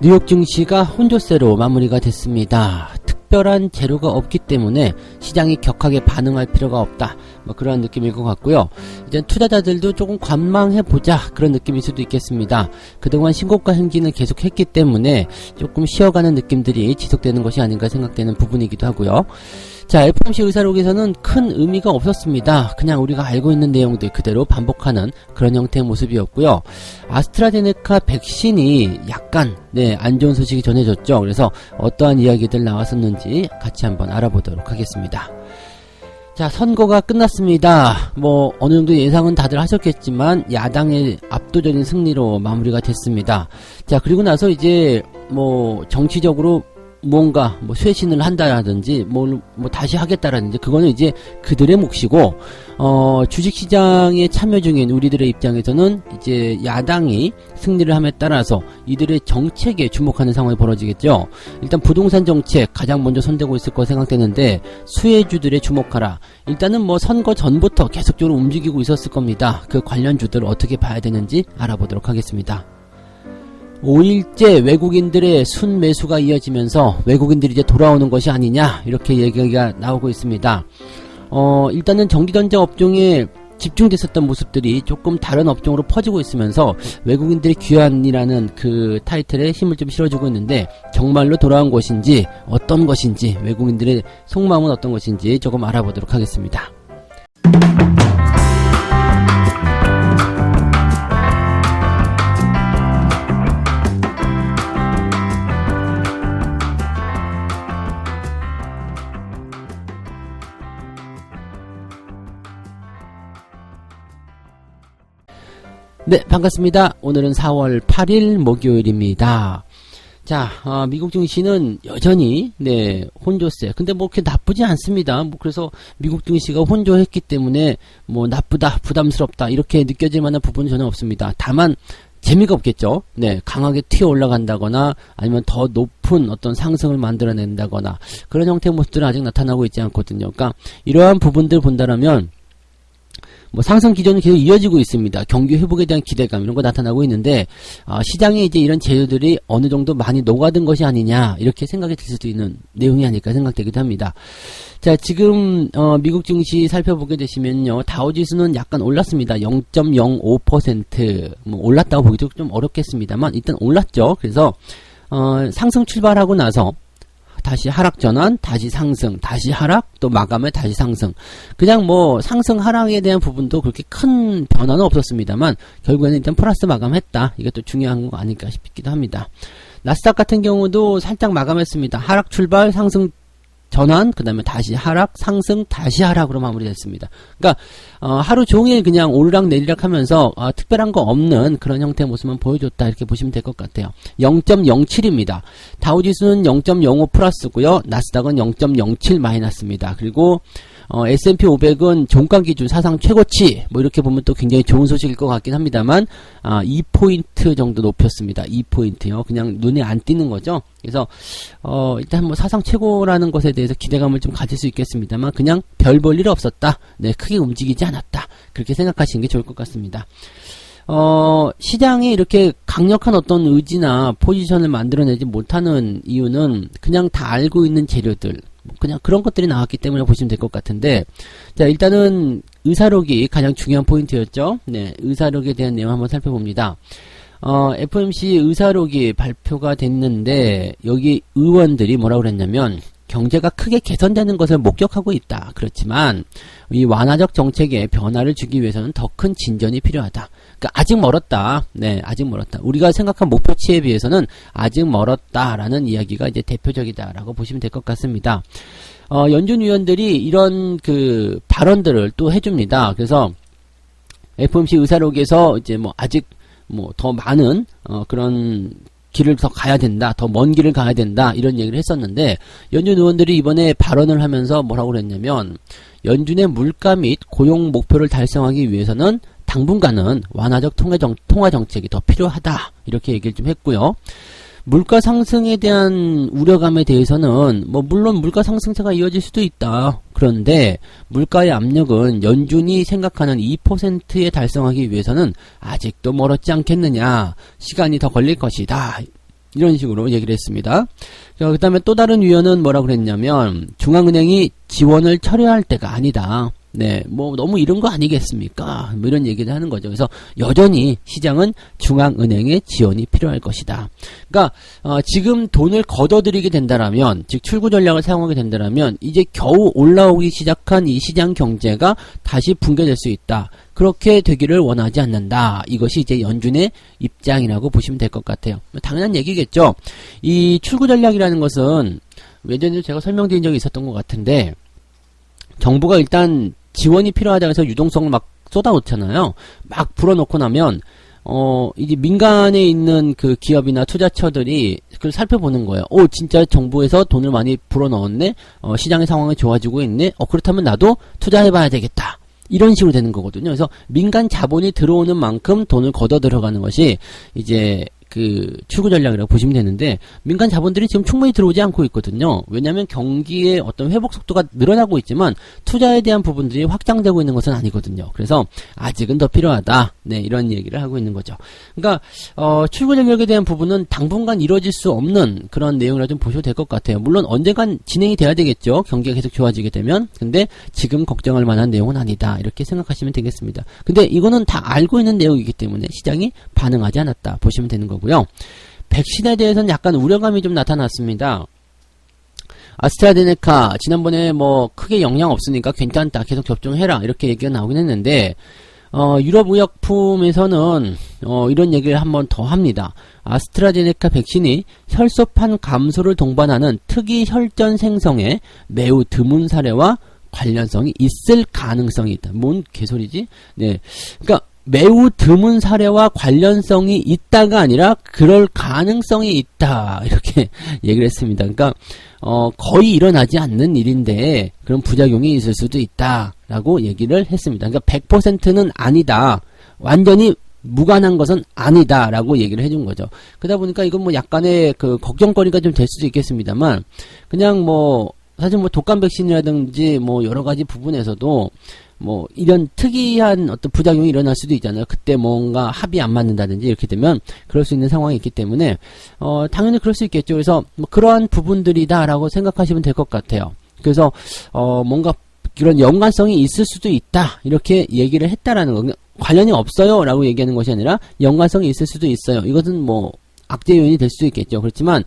뉴욕 증시가 혼조세로 마무리가 됐습니다. 특별한 재료가 없기 때문에 시장이 격하게 반응할 필요가 없다. 그런 느낌일 것 같고요. 이제 투자자들도 조금 관망해보자 그런 느낌일 수도 있겠습니다. 그동안 신고가 행진을 계속했기 때문에 조금 쉬어가는 느낌들이 지속되는 것이 아닌가 생각되는 부분이기도 하고요. 자, FOMC 의사록에서는 큰 의미가 없었습니다. 그냥 우리가 알고 있는 내용들 그대로 반복하는 그런 형태의 모습이었고요. 아스트라제네카 백신이 약간 안 좋은 소식이 전해졌죠. 그래서 어떠한 이야기들 나왔었는지 같이 한번 알아보도록 하겠습니다. 자, 선거가 끝났습니다. 어느 정도 예상은 다들 하셨겠지만 야당의 압도적인 승리로 마무리가 됐습니다. 자, 그리고 나서 이제 정치적으로 뭔가 쇄신을 한다라든지 다시 하겠다라든지 그거는 이제 그들의 몫이고, 주식시장에 참여 중인 우리들의 입장에서는 이제 야당이 승리를 함에 따라서 이들의 정책에 주목하는 상황이 벌어지겠죠. 일단 부동산 정책 가장 먼저 손대고 있을 거 생각되는데, 수혜주들에 주목하라. 일단은 선거 전부터 계속적으로 움직이고 있었을 겁니다. 그 관련 주들을 어떻게 봐야 되는지 알아보도록 하겠습니다. 5일째 외국인들의 순매수가 이어지면서 외국인들이 이제 돌아오는 것이 아니냐 이렇게 얘기가 나오고 있습니다. 일단은 전기전자 업종에 집중됐었던 모습들이 조금 다른 업종으로 퍼지고 있으면서 외국인들의 귀환이라는 그 타이틀에 힘을 좀 실어주고 있는데, 정말로 돌아온 것인지 어떤 것인지 외국인들의 속마음은 어떤 것인지 조금 알아보도록 하겠습니다. 네, 반갑습니다. 오늘은 4월 8일 목요일입니다. 자, 미국 증시는 여전히 혼조세. 근데 그렇게 나쁘지 않습니다. 그래서 미국 증시가 혼조했기 때문에 나쁘다, 부담스럽다 이렇게 느껴질 만한 부분은 전혀 없습니다. 다만 재미가 없겠죠. 강하게 튀어 올라간다거나 아니면 더 높은 어떤 상승을 만들어낸다거나 그런 형태의 모습들은 아직 나타나고 있지 않거든요. 그러니까 이러한 부분들 본다라면 상승 기조는 계속 이어지고 있습니다. 경기 회복에 대한 기대감 이런 거 나타나고 있는데, 시장에 이제 이런 재료들이 어느 정도 많이 녹아든 것이 아니냐 이렇게 생각이 들 수도 있는 내용이 아닐까 생각되기도 합니다. 자, 지금 미국 증시 살펴보게 되시면요, 다우지수는 약간 올랐습니다. 0.05% 올랐다고 보기도 좀 어렵겠습니다만 일단 올랐죠. 그래서 상승 출발하고 나서 다시 하락 전환, 다시 상승, 다시 하락, 또 마감에 다시 상승. 그냥 상승 하락에 대한 부분도 그렇게 큰 변화는 없었습니다만 결국에는 일단 플러스 마감했다. 이게 또 중요한 거 아닐까 싶기도 합니다. 나스닥 같은 경우도 살짝 마감했습니다. 하락 출발, 상승 전환, 그 다음에 다시 하락, 상승, 다시 하락으로 마무리됐습니다. 그러니까 하루 종일 그냥 오르락 내리락 하면서 특별한 거 없는 그런 형태의 모습만 보여줬다 이렇게 보시면 될 것 같아요. 0.07입니다. 다우지수는 0.05 플러스고요. 나스닥은 0.07 마이너스입니다. 그리고 S&P 500은 종가 기준 사상 최고치 이렇게 보면 또 굉장히 좋은 소식일 것 같긴 합니다만 2포인트 정도 높였습니다. 2포인트요. 그냥 눈에 안 띄는 거죠. 그래서 일단 사상 최고라는 것에 대해서 기대감을 좀 가질 수 있겠습니다만 그냥 별 볼 일 없었다. 크게 움직이지 않았다. 그렇게 생각하시는 게 좋을 것 같습니다. 시장이 이렇게 강력한 어떤 의지나 포지션을 만들어내지 못하는 이유는 그냥 다 알고 있는 재료들, 그냥 그런 것들이 나왔기 때문에 보시면 될 것 같은데, 자, 일단은 의사록이 가장 중요한 포인트였죠. 의사록에 대한 내용 한번 살펴봅니다. FOMC 의사록이 발표가 됐는데 여기 의원들이 뭐라고 그랬냐면 경제가 크게 개선되는 것을 목격하고 있다. 그렇지만 이 완화적 정책에 변화를 주기 위해서는 더 큰 진전이 필요하다. 그러니까 아직 멀었다. 아직 멀었다. 우리가 생각한 목표치에 비해서는 아직 멀었다라는 이야기가 이제 대표적이다라고 보시면 될 것 같습니다. 연준 위원들이 이런 그 발언들을 또 해줍니다. 그래서 FOMC 의사록에서 이제 아직 더 많은 그런 길을 더 가야 된다, 더 먼 길을 가야 된다 이런 얘기를 했었는데, 연준 의원들이 이번에 발언을 하면서 뭐라고 그랬냐면 연준의 물가 및 고용 목표를 달성하기 위해서는 당분간은 완화적 통화 정책이 더 필요하다 이렇게 얘기를 좀 했고요. 물가 상승에 대한 우려감에 대해서는 물론 물가 상승세가 이어질 수도 있다. 그런데 물가의 압력은 연준이 생각하는 2%에 달성하기 위해서는 아직도 멀었지 않겠느냐. 시간이 더 걸릴 것이다. 이런 식으로 얘기를 했습니다. 그 다음에 또 다른 위원은 뭐라 그랬냐면, 중앙은행이 지원을 철회할 때가 아니다. 네, 뭐 너무 이런 거 아니겠습니까? 뭐 이런 얘기를 하는 거죠. 그래서 여전히 시장은 중앙은행의 지원이 필요할 것이다. 그러니까 지금 돈을 걷어들이게 된다라면, 즉 출구 전략을 사용하게 된다라면 이제 겨우 올라오기 시작한 이 시장 경제가 다시 붕괴될 수 있다. 그렇게 되기를 원하지 않는다. 이것이 이제 연준의 입장이라고 보시면 될 것 같아요. 당연한 얘기겠죠. 이 출구 전략이라는 것은 예전에 제가 설명드린 적이 있었던 것 같은데, 정부가 일단 지원이 필요하다고 해서 유동성을 막 쏟아놓잖아요. 막 불어넣고 나면 이제 민간에 있는 그 기업이나 투자처들이 그걸 살펴보는 거예요. 진짜 정부에서 돈을 많이 불어넣었네. 시장의 상황이 좋아지고 있네. 그렇다면 나도 투자해봐야 되겠다. 이런 식으로 되는 거거든요. 그래서 민간 자본이 들어오는 만큼 돈을 걷어 들어가는 것이 이제 그 출구 전략이라고 보시면 되는데, 민간 자본들이 지금 충분히 들어오지 않고 있거든요. 왜냐하면 경기의 어떤 회복 속도가 늘어나고 있지만 투자에 대한 부분들이 확장되고 있는 것은 아니거든요. 그래서 아직은 더 필요하다. 네, 이런 얘기를 하고 있는 거죠. 그러니까 출구 전략에 대한 부분은 당분간 이루어질 수 없는 그런 내용이라 좀 보셔도 될 것 같아요. 물론 언젠간 진행이 돼야 되겠죠. 경기가 계속 좋아지게 되면. 근데 지금 걱정할 만한 내용은 아니다. 이렇게 생각하시면 되겠습니다. 근데 이거는 다 알고 있는 내용이기 때문에 시장이 반응하지 않았다 보시면 되는 거고요. 백신에 대해서는 약간 우려감이 좀 나타났습니다. 아스트라제네카 지난번에 뭐 크게 영향 없으니까 괜찮다, 계속 접종해라 이렇게 얘기가 나오긴 했는데, 유럽의약품에서는 이런 얘기를 한번 더 합니다. 아스트라제네카 백신이 혈소판 감소를 동반하는 특이 혈전 생성에 매우 드문 사례와 관련성이 있을 가능성이 있다. 뭔 개소리지? 네, 그러니까 매우 드문 사례와 관련성이 있다가 아니라 그럴 가능성이 있다, 이렇게 얘기를 했습니다. 그러니까 거의 일어나지 않는 일인데 그런 부작용이 있을 수도 있다라고 얘기를 했습니다. 그러니까 100%는 아니다, 완전히 무관한 것은 아니다라고 얘기를 해준 거죠. 그러다 보니까 이건 뭐 약간의 그 걱정거리가 좀 될 수도 있겠습니다만, 그냥 뭐 사실 뭐 독감 백신이라든지 뭐 여러 가지 부분에서도 뭐 이런 특이한 어떤 부작용이 일어날 수도 있잖아요. 그때 뭔가 합이 안 맞는다든지 이렇게 되면 그럴 수 있는 상황이 있기 때문에 당연히 그럴 수 있겠죠. 그래서 뭐 그러한 부분들이다라고 생각하시면 될 것 같아요. 그래서 뭔가 이런 연관성이 있을 수도 있다, 이렇게 얘기를 했다라는 거. 관련이 없어요 라고 얘기하는 것이 아니라 연관성이 있을 수도 있어요. 이것은 뭐 악재 요인이 될 수도 있겠죠. 그렇지만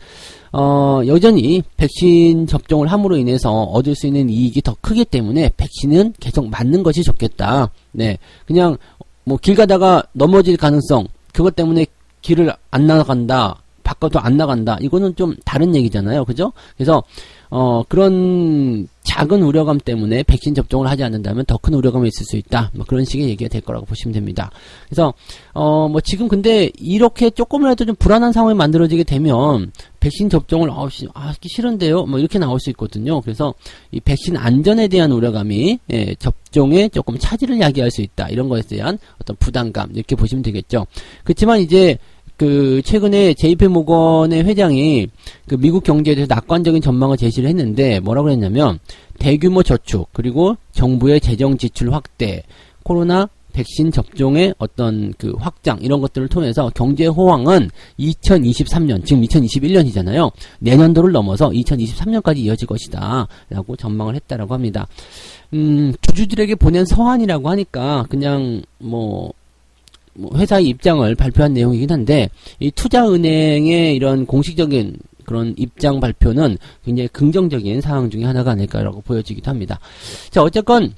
여전히 백신 접종을 함으로 인해서 얻을 수 있는 이익이 더 크기 때문에 백신은 계속 맞는 것이 좋겠다. 네, 그냥 뭐 길 가다가 넘어질 가능성, 그것 때문에 길을 안 나간다, 바깥도 안 나간다, 이거는 좀 다른 얘기잖아요. 그죠? 그래서 그런 작은 우려감 때문에 백신 접종을 하지 않는다면 더 큰 우려감이 있을 수 있다. 뭐 그런 식의 얘기가 될 거라고 보시면 됩니다. 그래서 뭐 지금 근데 이렇게 조금이라도 좀 불안한 상황이 만들어지게 되면 백신 접종을 하기 싫은데요, 뭐 이렇게 나올 수 있거든요. 그래서 이 백신 안전에 대한 우려감이 접종에 조금 차질을 야기할 수 있다, 이런 것에 대한 어떤 부담감, 이렇게 보시면 되겠죠. 그렇지만 이제 그 최근에 JP 모건의 회장이 그 미국 경제에 대해서 낙관적인 전망을 제시를 했는데 뭐라고 그랬냐면, 대규모 저축, 그리고 정부의 재정 지출 확대, 코로나 백신 접종의 어떤 그 확장, 이런 것들을 통해서 경제 호황은 2023년, 지금 2021년이잖아요. 내년도를 넘어서 2023년까지 이어질 것이다 라고 전망을 했다라고 합니다. 주주들에게 보낸 서한이라고 하니까 그냥 뭐 회사의 입장을 발표한 내용이긴 한데, 이 투자은행의 이런 공식적인 그런 입장 발표는 굉장히 긍정적인 사항 중에 하나가 아닐까라고 보여지기도 합니다. 자, 어쨌건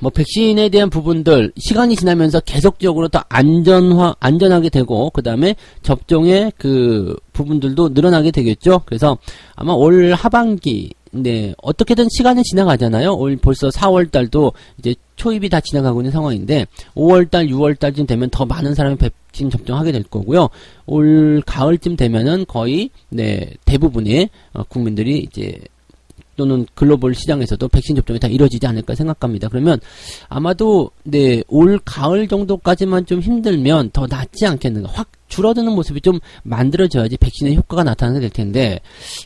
뭐 백신에 대한 부분들 시간이 지나면서 계속적으로 더 안전하게 되고, 그 다음에 접종의 그 부분들도 늘어나게 되겠죠. 그래서 아마 올 하반기, 네, 어떻게든 시간이 지나가잖아요. 올 벌써 4월달도 이제 초입이 다 지나가고 있는 상황인데, 5월달, 6월달쯤 되면 더 많은 사람이 백신 접종하게 될 거고요. 올 가을쯤 되면은 거의, 네, 대부분의 국민들이 이제 또는 글로벌 시장에서도 백신 접종이 다 이루어지지 않을까 생각합니다. 그러면 아마도 네, 올 가을 정도까지만 좀 힘들면 더 낫지 않겠는가, 확 줄어드는 모습이 좀 만들어져야지 백신의 효과가 나타나게 될 텐데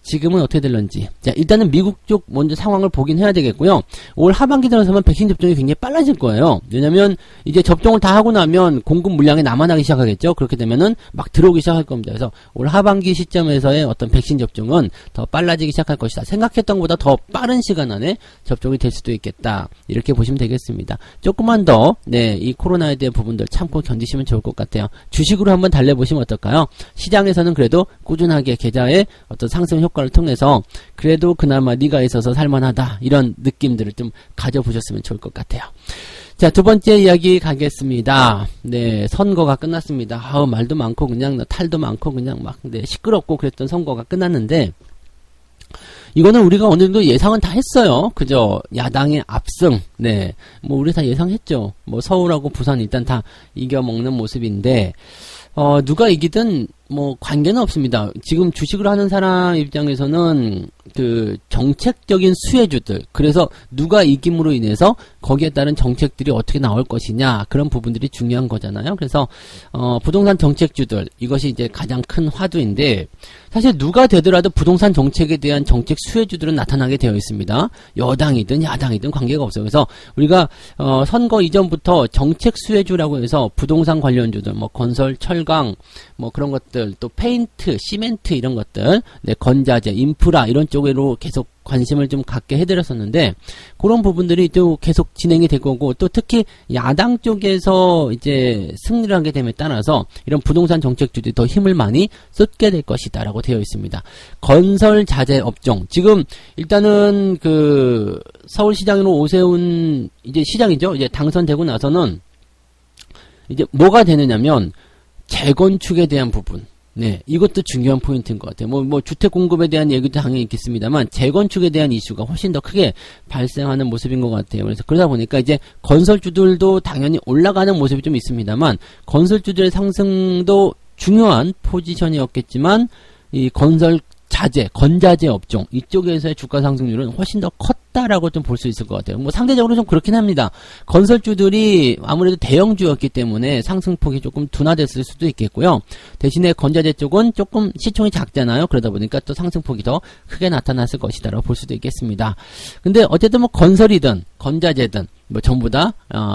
지금은 어떻게 될런지. 자, 일단은 미국 쪽 먼저 상황을 보긴 해야 되겠고요. 올 하반기 들어서면 백신 접종이 굉장히 빨라질 거예요. 왜냐면 이제 접종을 다 하고 나면 공급 물량이 남아나기 시작하겠죠. 그렇게 되면은 막 들어오기 시작할 겁니다. 그래서 올 하반기 시점에서의 어떤 백신 접종은 더 빨라지기 시작할 것이다. 생각했던 것보다 더 빠른 시간 안에 접종이 될 수도 있겠다. 이렇게 보시면 되겠습니다. 조금만 더, 네, 이 코로나에 대한 부분들 참고 견디시면 좋을 것 같아요. 주식으로 한번 달래보시면 어떨까요? 시장에서는 그래도 꾸준하게 계좌의 어떤 상승 효과를 통해서 그래도 그나마 리가 있어서 살만하다. 이런 느낌들을 좀 가져보셨으면 좋을 것 같아요. 자, 두 번째 이야기 가겠습니다. 네, 선거가 끝났습니다. 아우, 말도 많고 그냥 탈도 많고 그냥 막 네, 시끄럽고 그랬던 선거가 끝났는데 이거는 우리가 어느 정도 예상은 다 했어요. 그죠? 야당의 압승. 네. 뭐, 우리 다 예상했죠. 뭐, 서울하고 부산 일단 다 이겨먹는 모습인데, 누가 이기든, 뭐, 관계는 없습니다. 지금 주식을 하는 사람 입장에서는, 그, 정책적인 수혜주들, 그래서 누가 이김으로 인해서 거기에 따른 정책들이 어떻게 나올 것이냐, 그런 부분들이 중요한 거잖아요. 그래서, 부동산 정책주들, 이것이 이제 가장 큰 화두인데, 사실 누가 되더라도 부동산 정책에 대한 정책 수혜주들은 나타나게 되어 있습니다. 여당이든 야당이든 관계가 없어요. 그래서 우리가, 선거 이전부터 정책 수혜주라고 해서 부동산 관련주들, 뭐, 건설, 철강, 뭐, 그런 것들, 또 페인트, 시멘트 이런 것들, 네, 건자재, 인프라 이런 쪽으로 계속 관심을 좀 갖게 해드렸었는데 그런 부분들이 또 계속 진행이 될 거고 또 특히 야당 쪽에서 이제 승리를 하게 됨에 따라서 이런 부동산 정책주들이 더 힘을 많이 쏟게 될 것이다 라고 되어 있습니다. 건설 자재 업종 지금 일단은 그 서울시장으로 오세훈 이제 시장이죠. 이제 당선되고 나서는 이제 뭐가 되느냐면 재건축에 대한 부분 네, 이것도 중요한 포인트인 것 같아요. 뭐, 주택 공급에 대한 얘기도 당연히 있겠습니다만, 재건축에 대한 이슈가 훨씬 더 크게 발생하는 모습인 것 같아요. 그래서 그러다 보니까 이제 건설주들도 당연히 올라가는 모습이 좀 있습니다만, 건설주들의 상승도 중요한 포지션이었겠지만, 이 건설 자재, 건자재 업종 이쪽에서의 주가 상승률은 훨씬 더 컸다라고 좀 볼 수 있을 것 같아요. 뭐 상대적으로 좀 그렇긴 합니다. 건설주들이 아무래도 대형주였기 때문에 상승폭이 조금 둔화됐을 수도 있겠고요. 대신에 건자재 쪽은 조금 시총이 작잖아요. 그러다 보니까 또 상승폭이 더 크게 나타났을 것이다라고 볼 수도 있겠습니다. 근데 어쨌든 뭐 건설이든 건자재든 뭐 전부 다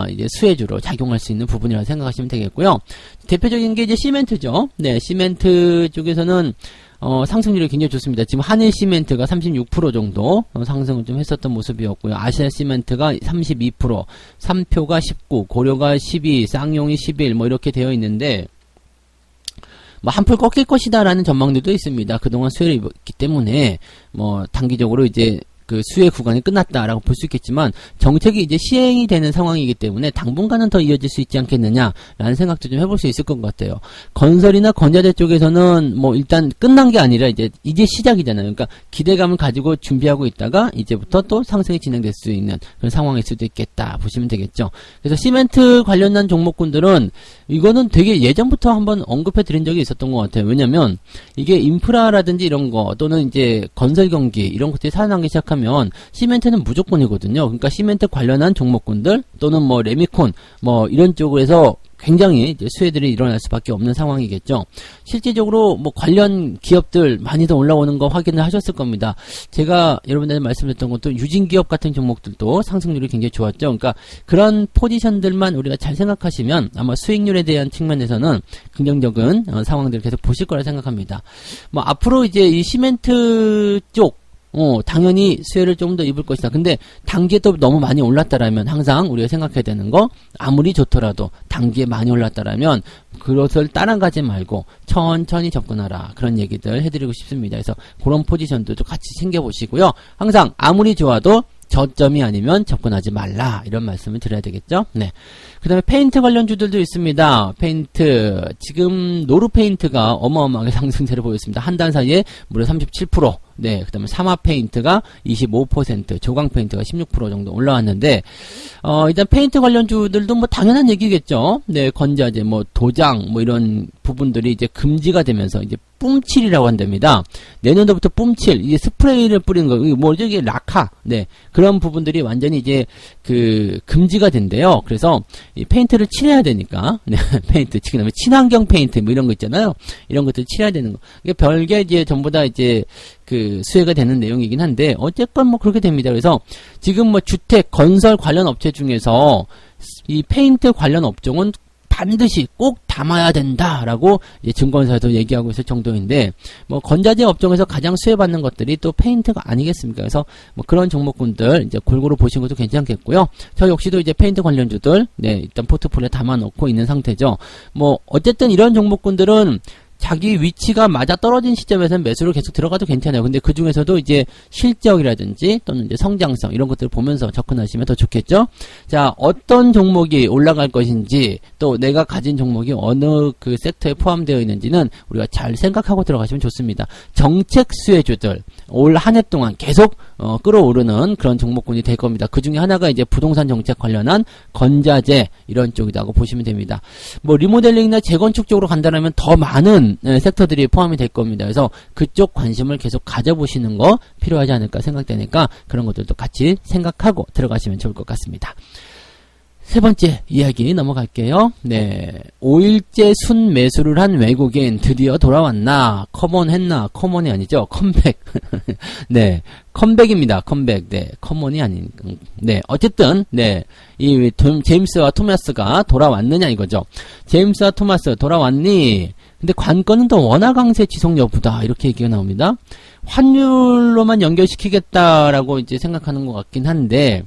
이제 수혜주로 작용할 수 있는 부분이라고 생각하시면 되겠고요. 대표적인 게 이제 시멘트죠. 네, 시멘트 쪽에서는 상승률이 굉장히 좋습니다. 지금 한일시멘트가 36% 정도 상승을 좀 했었던 모습이었고요. 아시아시멘트가 32%, 삼표가 19, 고려가 12, 쌍용이 11, 뭐 이렇게 되어 있는데 뭐 한풀 꺾일 것이다라는 전망들도 있습니다. 그동안 수혜를 입었기 때문에 뭐 단기적으로 이제 그 수혜 구간이 끝났다라고 볼 수 있겠지만 정책이 이제 시행이 되는 상황이기 때문에 당분간은 더 이어질 수 있지 않겠느냐라는 생각도 좀 해볼 수 있을 것 같아요. 건설이나 건자재 쪽에서는 뭐 일단 끝난 게 아니라 이제 시작이잖아요. 그러니까 기대감을 가지고 준비하고 있다가 이제부터 또 상승이 진행될 수 있는 그런 상황일 수도 있겠다 보시면 되겠죠. 그래서 시멘트 관련한 종목군들은 이거는 되게 예전부터 한번 언급해 드린 적이 있었던 것 같아요. 왜냐면 이게 인프라라든지 이런 거 또는 이제 건설 경기 이런 것들이 살아나기 시작하면 시멘트는 무조건이거든요. 그러니까 시멘트 관련한 종목군들 또는 뭐 레미콘 뭐 이런 쪽에서 굉장히 이제 수혜들이 일어날 수밖에 없는 상황이겠죠. 실질적으로 뭐 관련 기업들 많이 더 올라오는 거 확인을 하셨을 겁니다. 제가 여러분들한테 말씀드렸던 것도 유진기업 같은 종목들도 상승률이 굉장히 좋았죠. 그러니까 그런 포지션들만 우리가 잘 생각하시면 아마 수익률에 대한 측면에서는 긍정적인 상황들을 계속 보실 거라 생각합니다. 뭐 앞으로 이제 이 시멘트 쪽 당연히 수혜를 좀 더 입을 것이다. 근데 단기에 또 너무 많이 올랐다라면 항상 우리가 생각해야 되는 거 아무리 좋더라도 단기에 많이 올랐다라면 그것을 따라가지 말고 천천히 접근하라. 그런 얘기들 해드리고 싶습니다. 그래서 그런 포지션도 같이 챙겨보시고요. 항상 아무리 좋아도 저점이 아니면 접근하지 말라 이런 말씀을 드려야 되겠죠. 네. 그 다음에 페인트 관련주들도 있습니다. 페인트 지금 노르페인트가 어마어마하게 상승세를 보였습니다. 한 달 사이에 무려 37% 네, 그다음에 삼화 페인트가 25%, 조광 페인트가 16% 정도 올라왔는데 일단 페인트 관련주들도 뭐 당연한 얘기겠죠. 네, 건자재, 뭐 도장, 뭐 이런 부분들이 이제 금지가 되면서 이제 뿜칠이라고 한답니다. 내년도부터 뿜칠, 이제 스프레이를 뿌리는 거, 뭐 저기 라카, 네, 그런 부분들이 완전히 이제 그 금지가 된대요. 그래서 이 페인트를 칠해야 되니까, 네, 페인트, 그다음에 친환경 페인트 뭐 이런 거 있잖아요. 이런 것들 칠해야 되는 거. 이게 별개 이제 전부 다 이제 그 수혜가 되는 내용이긴 한데 어쨌건 뭐 그렇게 됩니다. 그래서 지금 뭐 주택, 건설 관련 업체 중에서 이 페인트 관련 업종은 반드시 꼭 담아야 된다라고 이제 증권사에서 얘기하고 있을 정도인데, 뭐 건자재 업종에서 가장 수혜받는 것들이 또 페인트가 아니겠습니까? 그래서 뭐 그런 종목군들 이제 골고루 보시는 것도 괜찮겠고요. 저 역시도 이제 페인트 관련주들 네, 일단 포트폴리오에 담아놓고 있는 상태죠. 뭐 어쨌든 이런 종목군들은 자기 위치가 맞아 떨어진 시점에서는 매수를 계속 들어가도 괜찮아요. 근데 그 중에서도 이제 실적이라든지 또는 이제 성장성 이런 것들을 보면서 접근하시면 더 좋겠죠. 자, 어떤 종목이 올라갈 것인지 또 내가 가진 종목이 어느 그 섹터에 포함되어 있는지는 우리가 잘 생각하고 들어가시면 좋습니다. 정책 수혜주들 올 한 해 동안 계속 끌어오르는 그런 종목군이 될 겁니다. 그 중에 하나가 이제 부동산 정책 관련한 건자재 이런 쪽이라고 보시면 됩니다. 뭐 리모델링이나 재건축 쪽으로 간다면 더 많은 섹터들이 포함이 될 겁니다. 그래서 그쪽 관심을 계속 가져보시는 거 필요하지 않을까 생각되니까 그런 것들도 같이 생각하고 들어가시면 좋을 것 같습니다. 세 번째 이야기 넘어갈게요. 네, 5일째 순 매수를 한 외국인 드디어 돌아왔나? 커먼했나? 커먼이 아니죠. 컴백. 네, 컴백입니다. 컴백. 네, 커먼이 아닌. 네, 어쨌든 네, 이 제임스와 토마스가 돌아왔느냐 이거죠. 제임스와 토마스 돌아왔니? 근데 관건은 또 원화 강세 지속 여부다 이렇게 얘기가 나옵니다. 환율로만 연결시키겠다라고 이제 생각하는 것 같긴 한데.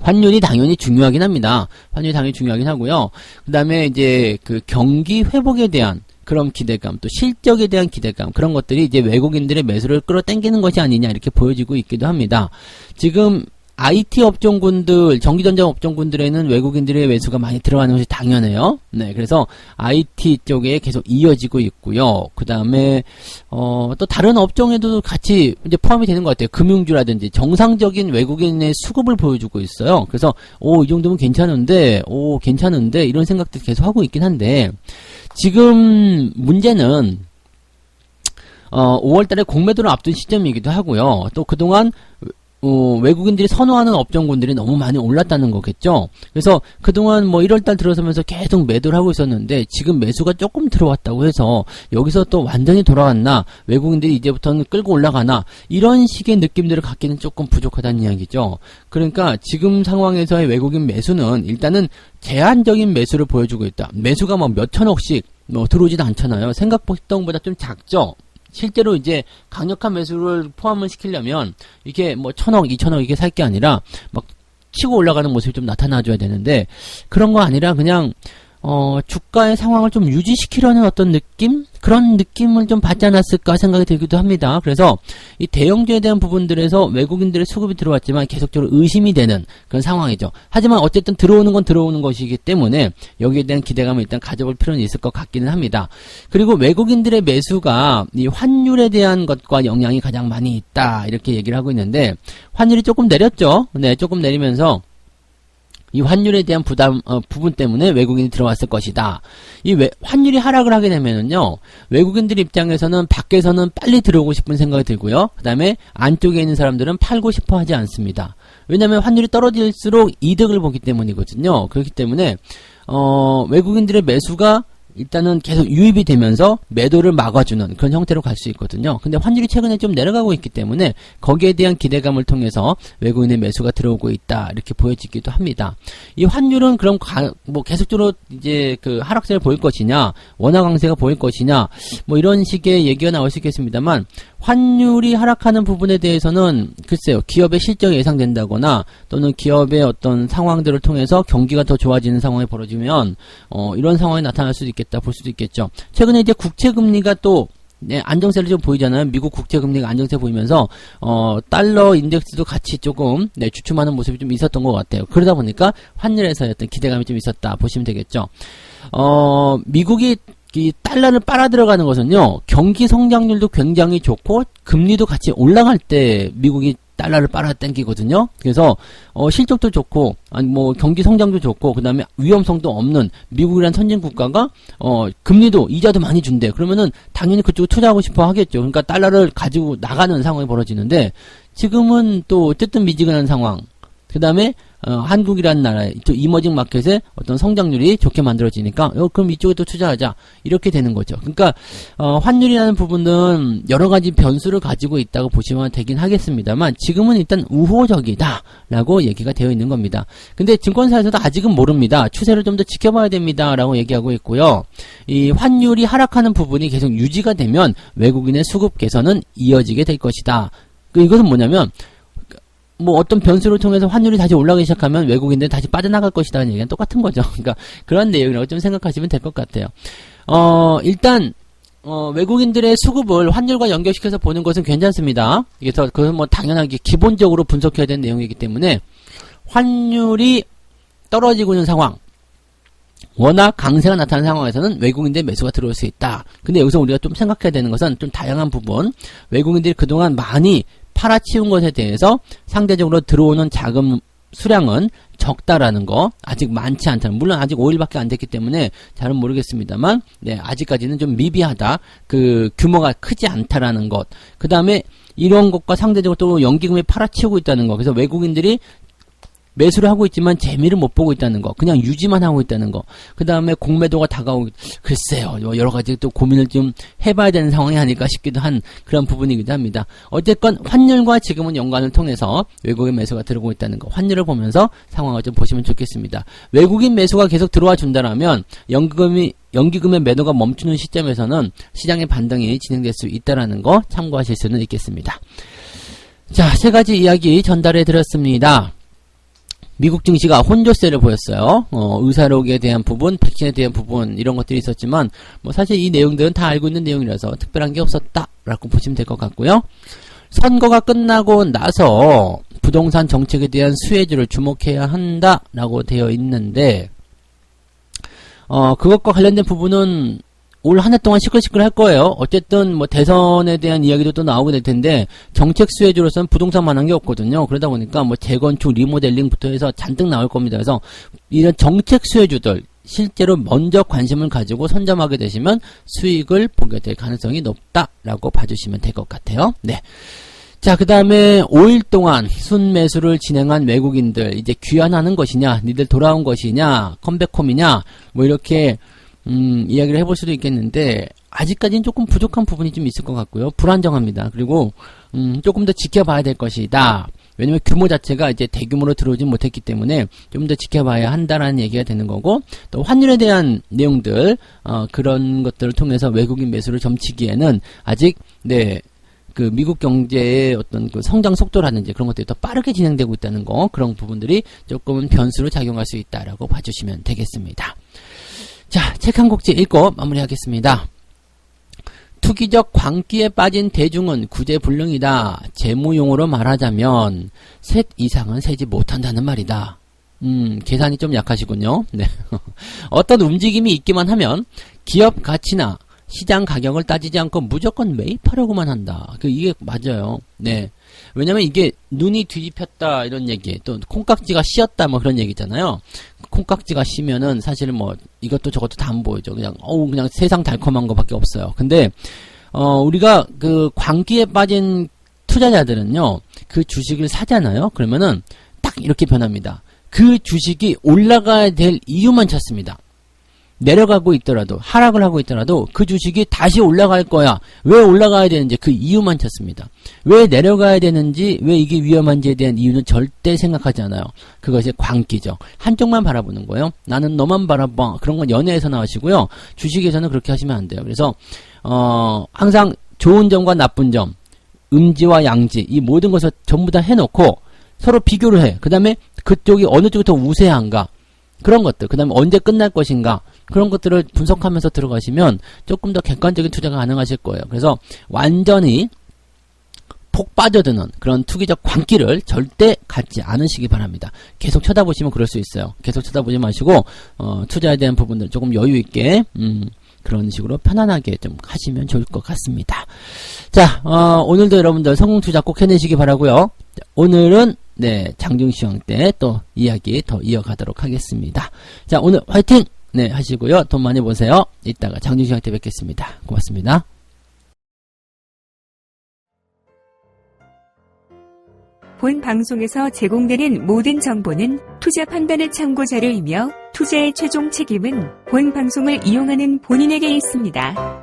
환율이 당연히 중요하긴 합니다. 환율이 당연히 중요하긴 하고요. 그 다음에 이제 그 경기 회복에 대한 그런 기대감, 또 실적에 대한 기대감, 그런 것들이 이제 외국인들의 매수를 끌어당기는 것이 아니냐 이렇게 보여지고 있기도 합니다. 지금 IT 업종군들, 전기전자 업종군들에는 외국인들의 매수가 많이 들어가는 것이 당연해요. 네, 그래서 IT 쪽에 계속 이어지고 있고요. 그 다음에 또 다른 업종에도 같이 이제 포함이 되는 것 같아요. 금융주라든지 정상적인 외국인의 수급을 보여주고 있어요. 그래서 이 정도면 괜찮은데, 괜찮은데 이런 생각들 계속 하고 있긴 한데 지금 문제는 5월달에 공매도를 앞둔 시점이기도 하고요. 또 그동안 외국인들이 선호하는 업종군들이 너무 많이 올랐다는 거겠죠. 그래서 그동안 뭐 1월달 들어서면서 계속 매도를 하고 있었는데 지금 매수가 조금 들어왔다고 해서 여기서 또 완전히 돌아왔나, 외국인들이 이제부터는 끌고 올라가나, 이런 식의 느낌들을 갖기는 조금 부족하다는 이야기죠. 그러니까 지금 상황에서의 외국인 매수는 일단은 제한적인 매수를 보여주고 있다. 매수가 뭐 몇천억씩 들어오지도 않잖아요. 생각했던 것보다 좀 작죠. 실제로 이제 강력한 매수를 포함을 시키려면 이게 뭐 1,000억, 2,000억 이게 살 게 아니라 막 치고 올라가는 모습이 좀 나타나줘야 되는데 그런 거 아니라 그냥 주가의 상황을 좀 유지시키려는 어떤 느낌? 그런 느낌을 좀 받지 않았을까 생각이 들기도 합니다. 그래서 이 대형주에 대한 부분들에서 외국인들의 수급이 들어왔지만 계속적으로 의심이 되는 그런 상황이죠. 하지만 어쨌든 들어오는 건 들어오는 것이기 때문에 여기에 대한 기대감을 일단 가져볼 필요는 있을 것 같기는 합니다. 그리고 외국인들의 매수가 이 환율에 대한 것과 영향이 가장 많이 있다 이렇게 얘기를 하고 있는데 환율이 조금 내렸죠. 네, 조금 내리면서 이 환율에 대한 부분 때문에 외국인이 들어왔을 것이다. 환율이 하락을 하게 되면은요, 외국인들 입장에서는 밖에서는 빨리 들어오고 싶은 생각이 들고요. 그 다음에 안쪽에 있는 사람들은 팔고 싶어 하지 않습니다. 왜냐면 환율이 떨어질수록 이득을 보기 때문이거든요. 그렇기 때문에, 외국인들의 매수가 일단은 계속 유입이 되면서 매도를 막아주는 그런 형태로 갈 수 있거든요. 근데 환율이 최근에 좀 내려가고 있기 때문에 거기에 대한 기대감을 통해서 외국인의 매수가 들어오고 있다 이렇게 보여지기도 합니다. 이 환율은 그럼 뭐 계속적으로 이제 그 하락세를 보일 것이냐, 원화 강세가 보일 것이냐, 뭐 이런 식의 얘기가 나올 수 있겠습니다만 환율이 하락하는 부분에 대해서는 글쎄요, 기업의 실적이 예상된다거나 또는 기업의 어떤 상황들을 통해서 경기가 더 좋아지는 상황이 벌어지면 이런 상황이 나타날 수도 있겠다 볼 수도 있겠죠. 최근에 이제 국채금리가 또 안정세를 좀 보이잖아요. 미국 국채금리가 안정세 보이면서 달러 인덱스도 같이 조금 주춤하는 모습이 좀 있었던 것 같아요. 그러다 보니까 환율에서의 어떤 기대감이 좀 있었다 보시면 되겠죠. 미국이 이 달러를 빨아 들어가는 것은요, 경기 성장률도 굉장히 좋고 금리도 같이 올라갈 때 미국이 달러를 빨아 당기거든요. 그래서 실적도 좋고, 아니 뭐 경기 성장도 좋고, 그 다음에 위험성도 없는 미국이란 선진 국가가 금리도 이자도 많이 준대. 그러면은 당연히 그쪽에 투자하고 싶어 하겠죠. 그러니까 달러를 가지고 나가는 상황이 벌어지는데, 지금은 또 어쨌든 미지근한 상황. 그 다음에 한국이라는 나라의 또 이머징 마켓의 어떤 성장률이 좋게 만들어지니까 그럼 이쪽에 또 투자하자, 이렇게 되는 거죠. 그러니까 환율이라는 부분은 여러 가지 변수를 가지고 있다고 보시면 되긴 하겠습니다만, 지금은 일단 우호적이다 라고 얘기가 되어 있는 겁니다. 근데 증권사에서도 아직은 모릅니다. 추세를 좀 더 지켜봐야 됩니다 라고 얘기하고 있고요. 이 환율이 하락하는 부분이 계속 유지가 되면 외국인의 수급 개선은 이어지게 될 것이다. 이것은 뭐냐면, 뭐 어떤 변수를 통해서 환율이 다시 올라가기 시작하면 외국인들이 다시 빠져나갈 것이라는 얘기는 똑같은 거죠. 그러니까 그런 내용이라고 좀 생각하시면 될 것 같아요. 일단 외국인들의 수급을 환율과 연결시켜서 보는 것은 괜찮습니다. 그래서 그건 뭐 당연하게 기본적으로 분석해야 되는 내용이기 때문에, 환율이 떨어지고 있는 상황, 워낙 강세가 나타나는 상황에서는 외국인들의 매수가 들어올 수 있다. 근데 여기서 우리가 좀 생각해야 되는 것은 좀 다양한 부분, 외국인들이 그동안 많이 팔아치운 것에 대해서 상대적으로 들어오는 자금 수량은 적다라는 거, 아직 많지 않다는, 물론 아직 5일밖에 안 됐기 때문에 잘은 모르겠습니다만, 네, 아직까지는 좀 미비하다, 그 규모가 크지 않다라는 것, 그 다음에 이런 것과 상대적으로 또 연기금이 팔아치우고 있다는 거, 그래서 외국인들이 매수를 하고 있지만 재미를 못 보고 있다는 거, 그냥 유지만 하고 있다는 거, 그 다음에 공매도가 다가오고, 글쎄요, 여러 가지 또 고민을 좀 해봐야 되는 상황이 아닐까 싶기도 한 그런 부분이기도 합니다. 어쨌건 환율과 지금은 연관을 통해서 외국인 매수가 들어오고 있다는 거, 환율을 보면서 상황을 좀 보시면 좋겠습니다. 외국인 매수가 계속 들어와 준다라면 연기금의 매도가 멈추는 시점에서는 시장의 반등이 진행될 수 있다는 거 참고하실 수는 있겠습니다. 자, 세 가지 이야기 전달해 드렸습니다. 미국 증시가 혼조세를 보였어요. 의사록에 대한 부분, 백신에 대한 부분, 이런 것들이 있었지만, 뭐 사실 이 내용들은 다 알고 있는 내용이라서 특별한 게 없었다라고 보시면 될 것 같고요. 선거가 끝나고 나서 부동산 정책에 대한 수혜주를 주목해야 한다라고 되어 있는데, 그것과 관련된 부분은 올 한 해 동안 시끌시끌 할 거예요. 어쨌든 뭐 대선에 대한 이야기도 또 나오게 될 텐데, 정책 수혜주로서는 부동산만한 게 없거든요. 그러다 보니까 뭐 재건축, 리모델링부터 해서 잔뜩 나올 겁니다. 그래서 이런 정책 수혜주들 실제로 먼저 관심을 가지고 선점하게 되시면 수익을 보게 될 가능성이 높다라고 봐주시면 될 것 같아요. 네. 자, 그 다음에 5일 동안 순매수를 진행한 외국인들, 이제 귀환하는 것이냐, 니들 돌아온 것이냐, 컴백홈이냐, 뭐 이렇게 이야기를 해볼 수도 있겠는데, 아직까지는 조금 부족한 부분이 좀 있을 것 같고요. 불안정합니다. 그리고 조금 더 지켜봐야 될 것이다. 왜냐면 규모 자체가 이제 대규모로 들어오진 못했기 때문에 좀 더 지켜봐야 한다라는 얘기가 되는 거고, 또 환율에 대한 내용들, 그런 것들을 통해서 외국인 매수를 점치기에는 아직, 네, 그 미국 경제의 어떤 그 성장 속도라든지 그런 것들이 더 빠르게 진행되고 있다는 거, 그런 부분들이 조금은 변수로 작용할 수 있다라고 봐주시면 되겠습니다. 자, 책 한 곡지 읽고 마무리하겠습니다. 투기적 광기에 빠진 대중은 구제불능이다. 재무용어로 말하자면 셋 이상은 세지 못한다는 말이다. 계산이 좀 약하시군요. 네. 어떤 움직임이 있기만 하면 기업 가치나 시장 가격을 따지지 않고 무조건 매입하려고만 한다. 이게 맞아요. 네. 왜냐면 이게 눈이 뒤집혔다 이런 얘기, 또 콩깍지가 씌었다 뭐 그런 얘기잖아요. 콩깍지가 씌면은 사실 뭐 이것도 저것도 다 안 보이죠. 그냥 그냥 세상 달콤한 거밖에 없어요. 근데 우리가 그 광기에 빠진 투자자들은요, 그 주식을 사잖아요. 그러면은 딱 이렇게 변합니다. 그 주식이 올라가야 될 이유만 찾습니다. 내려가고 있더라도, 하락을 하고 있더라도 그 주식이 다시 올라갈 거야. 왜 올라가야 되는지 그 이유만 찾습니다. 왜 내려가야 되는지, 왜 이게 위험한지에 대한 이유는 절대 생각하지 않아요. 그것이 광기죠. 한쪽만 바라보는 거예요. 나는 너만 바라봐. 그런 건 연애에서 나오시고요. 주식에서는 그렇게 하시면 안 돼요. 그래서 항상 좋은 점과 나쁜 점, 음지와 양지, 이 모든 것을 전부 다 해놓고 서로 비교를 해. 그 다음에 그쪽이 어느 쪽이 더 우세한가, 그런 것들, 그 다음에 언제 끝날 것인가, 그런 것들을 분석하면서 들어가시면 조금 더 객관적인 투자가 가능하실 거예요. 그래서 완전히 폭 빠져드는 그런 투기적 광기를 절대 갖지 않으시기 바랍니다. 계속 쳐다보시면 그럴 수 있어요. 계속 쳐다보지 마시고 투자에 대한 부분들 조금 여유있게 그런 식으로 편안하게 좀 하시면 좋을 것 같습니다. 자, 오늘도 여러분들 성공 투자 꼭 해내시기 바라고요. 오늘은 네, 장중시황 때 또 이야기 더 이어가도록 하겠습니다. 자, 오늘 화이팅! 네, 하시고요. 돈 많이 버세요. 이따가 장중시황 때 뵙겠습니다. 고맙습니다. 본 방송에서 제공되는 모든 정보는 투자 판단의 참고 자료이며 투자의 최종 책임은 본 방송을 이용하는 본인에게 있습니다.